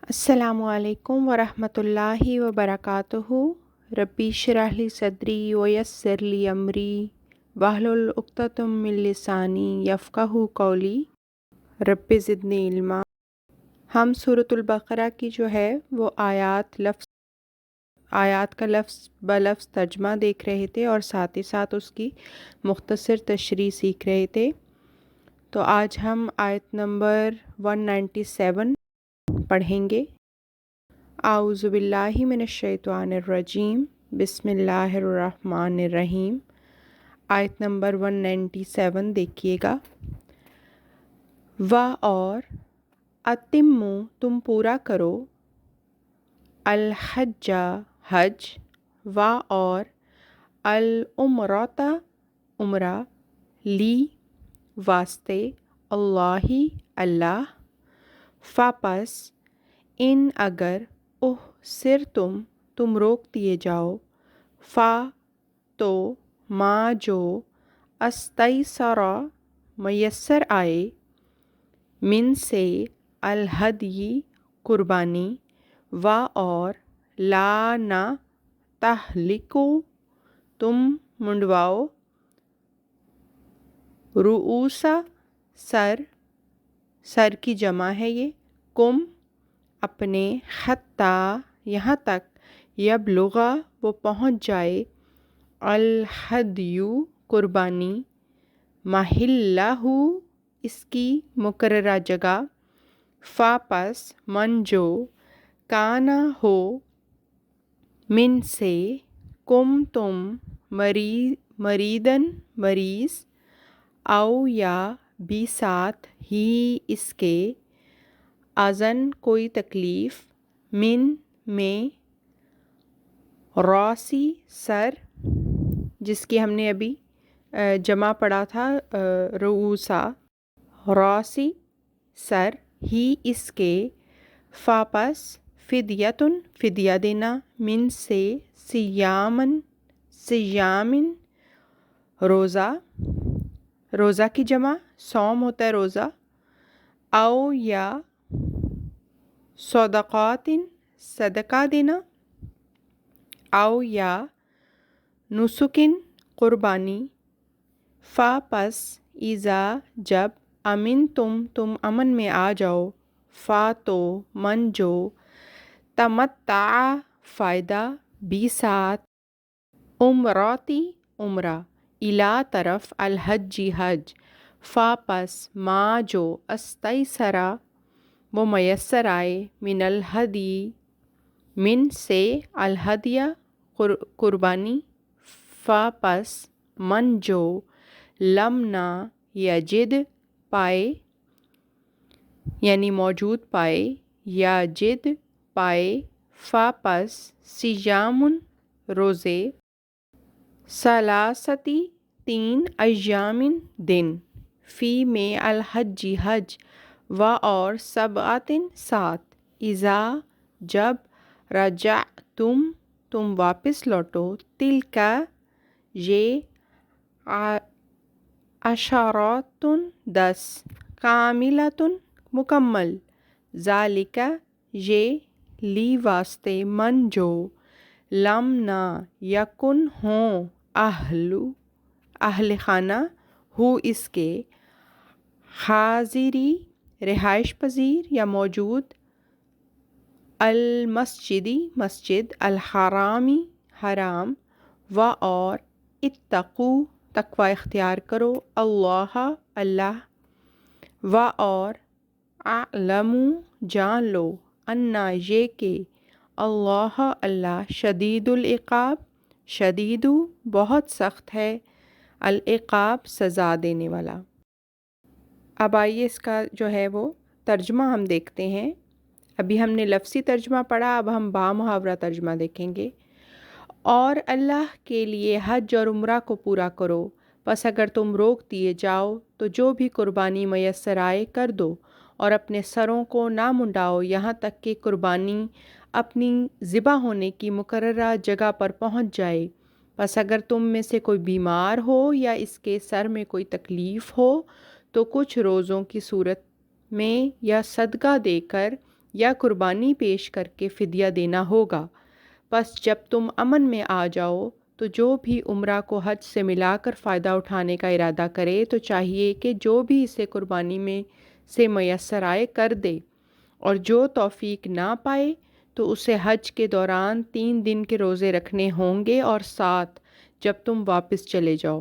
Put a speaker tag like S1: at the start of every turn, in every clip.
S1: السلام علیکم ورحمۃ اللہ وبرکاتہ۔ ربی اشرح لی صدری ویسر لی امری واحلل عقدۃ من لسانی یفقہوا قولی رب زدنی علما۔ ہم سورۃ البقرہ کی جو ہے وہ آیات کا لفظ بلفظ ترجمہ دیکھ رہے تھے اور ساتھ ہی ساتھ اس کی مختصر تشریح سیکھ رہے تھے۔ تو آج ہم آیت نمبر 197 پڑھیں گے۔ اعوذ باللہ من الشیطان الرجیم، بسم اللہ الرحمن الرحیم۔ آیت نمبر 197 دیکھیے گا۔ اور اتمو تم پورا کرو، الحج حج، اور العمرۃ عمرہ، لی واسطے، اللہ پس ان اگر سر تم روک دیے جاؤ، تو ما جو استیسر میسر آئے، من سے الہدی قربانی، اور لا نہ تہلکو تم منڈواؤ، رؤوسا سر کی جمع ہے یہ، کم اپنے، حتیٰ یہاں تک، یبلغا وہ پہنچ جائے، الہدیو قربانی، محلہ اس کی مقررہ جگہ، پس من جو، کانا ہو، من سے، کم تم، مریدن مریض، او یا بھی ساتھ ہی اس کے، اذن کوئی تکلیف، میں راسی سر، جس کی ہم نے ابھی جمع پڑھا تھا رؤوسا، راسی سر، ہی اس کے، پس فدیتن فدیہ دینا، من سے سیامن روزہ کی جمع صوم ہوتا ہے روزہ، او یا صدقات صدقہ دینا، او یا نسکن قربانی، پس اذا جب، امن تم امن میں آ جاؤ، تو من جو، تمتع فائدہ، بھی ساتھ، عمراتی عمرہ، الا طرف، الحجی حج، پس ما جو استیسرا وہ میسر آئے، من الہدی من سے الہدیہ قربانی، پس من جو لم نہ یجد پائے یعنی موجود پائے، یا جد پائے، پس سیامن روزے، ثلاثتی 3 ایامن دن، فی میں الحجی حج، اور سبعتن 7، اذا جب، تم واپس لوٹو، تلکا یہ، عشراتن 10، کاملتن مکمل، ذالکا یہ، لی واسطے، من جو، لم نہ یکن ہوں، اہل خانہ، ہو اس کے، حاضری رہائش پذیر یا موجود، المسجدی مسجد، الحرامی حرام، اور اتقو تقوی اختیار کرو، اللہ، اور اعلمو جان لو، انا یہ کہ، اللہ شدید العقاب شدیدو بہت سخت ہے، العقاب سزا دینے والا۔ اب آئیے اس کا جو ہے وہ ترجمہ ہم دیکھتے ہیں۔ ابھی ہم نے لفظی ترجمہ پڑھا، اب ہم بامحاورہ ترجمہ دیکھیں گے۔ اور اللہ کے لیے حج اور عمرہ کو پورا کرو، پس اگر تم روک دیے جاؤ تو جو بھی قربانی میسر آئے کر دو، اور اپنے سروں کو نہ منڈاؤ یہاں تک کہ قربانی اپنی ذبح ہونے کی مقررہ جگہ پر پہنچ جائے۔ پس اگر تم میں سے کوئی بیمار ہو یا اس کے سر میں کوئی تکلیف ہو تو کچھ روزوں کی صورت میں یا صدقہ دے کر یا قربانی پیش کر کے فدیہ دینا ہوگا۔ پس جب تم امن میں آ جاؤ تو جو بھی عمرہ کو حج سے ملا کر فائدہ اٹھانے کا ارادہ کرے تو چاہیے کہ جو بھی اسے قربانی میں سے میسر آئے کر دے، اور جو توفیق نہ پائے تو اسے حج کے دوران 3 دن کے روزے رکھنے ہوں گے، اور 7 جب تم واپس چلے جاؤ۔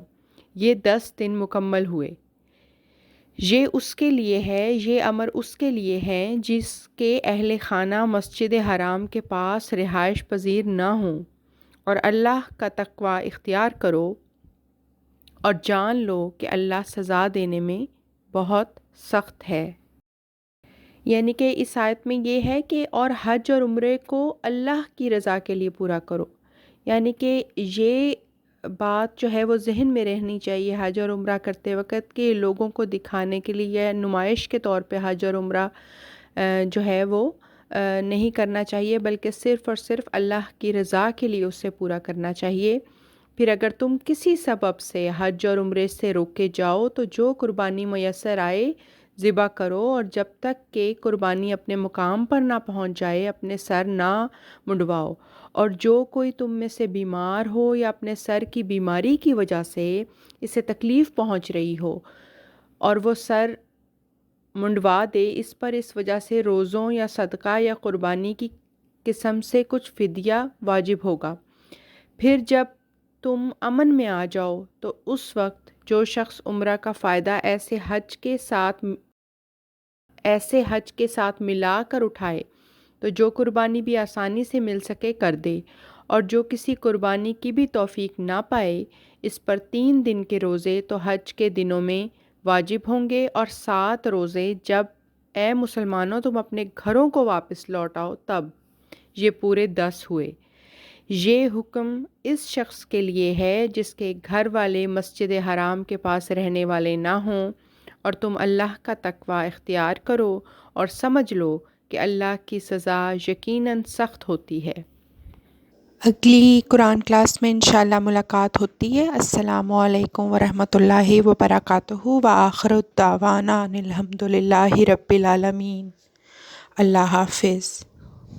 S1: یہ 10 دن مکمل ہوئے۔ یہ امر اس کے لیے ہے جس کے اہل خانہ مسجد حرام کے پاس رہائش پذیر نہ ہوں، اور اللہ کا تقوی اختیار کرو اور جان لو کہ اللہ سزا دینے میں بہت سخت ہے۔ یعنی کہ اس آیت میں یہ ہے کہ اور حج اور عمرے کو اللہ کی رضا کے لیے پورا کرو، یعنی کہ یہ بات جو ہے وہ ذہن میں رہنی چاہیے حج اور عمرہ کرتے وقت، کہ لوگوں کو دکھانے کے لیے یا نمائش کے طور پہ حج اور عمرہ جو ہے وہ نہیں کرنا چاہیے، بلکہ صرف اور صرف اللہ کی رضا کے لیے اسے پورا کرنا چاہیے۔ پھر اگر تم کسی سبب سے حج اور عمرے سے روکے جاؤ تو جو قربانی میسر آئے ذبح کرو، اور جب تک کہ قربانی اپنے مقام پر نہ پہنچ جائے اپنے سر نہ منڈواؤ، اور جو کوئی تم میں سے بیمار ہو یا اپنے سر کی بیماری کی وجہ سے اسے تکلیف پہنچ رہی ہو اور وہ سر منڈوا دے، اس پر اس وجہ سے روزوں یا صدقہ یا قربانی کی قسم سے کچھ فدیہ واجب ہوگا۔ پھر جب تم امن میں آ جاؤ تو اس وقت جو شخص عمرہ کا فائدہ ایسے حج کے ساتھ ملا کر اٹھائے تو جو قربانی بھی آسانی سے مل سکے کر دے، اور جو کسی قربانی کی بھی توفیق نہ پائے اس پر 3 دن کے روزے تو حج کے دنوں میں واجب ہوں گے، اور 7 روزے جب اے مسلمانوں تم اپنے گھروں کو واپس لوٹ آؤ تب۔ یہ پورے 10 ہوئے۔ یہ حکم اس شخص کے لیے ہے جس کے گھر والے مسجد حرام کے پاس رہنے والے نہ ہوں، اور تم اللہ کا تقوی اختیار کرو اور سمجھ لو کہ اللہ کی سزا یقیناً سخت ہوتی ہے۔
S2: اگلی قرآن کلاس میں انشاءاللہ ملاقات ہوتی ہے۔ السلام علیکم ورحمۃ اللہ وبرکاتہ، وآخر الدعوانا ان الحمد للہ رب العالمین۔ اللہ حافظ۔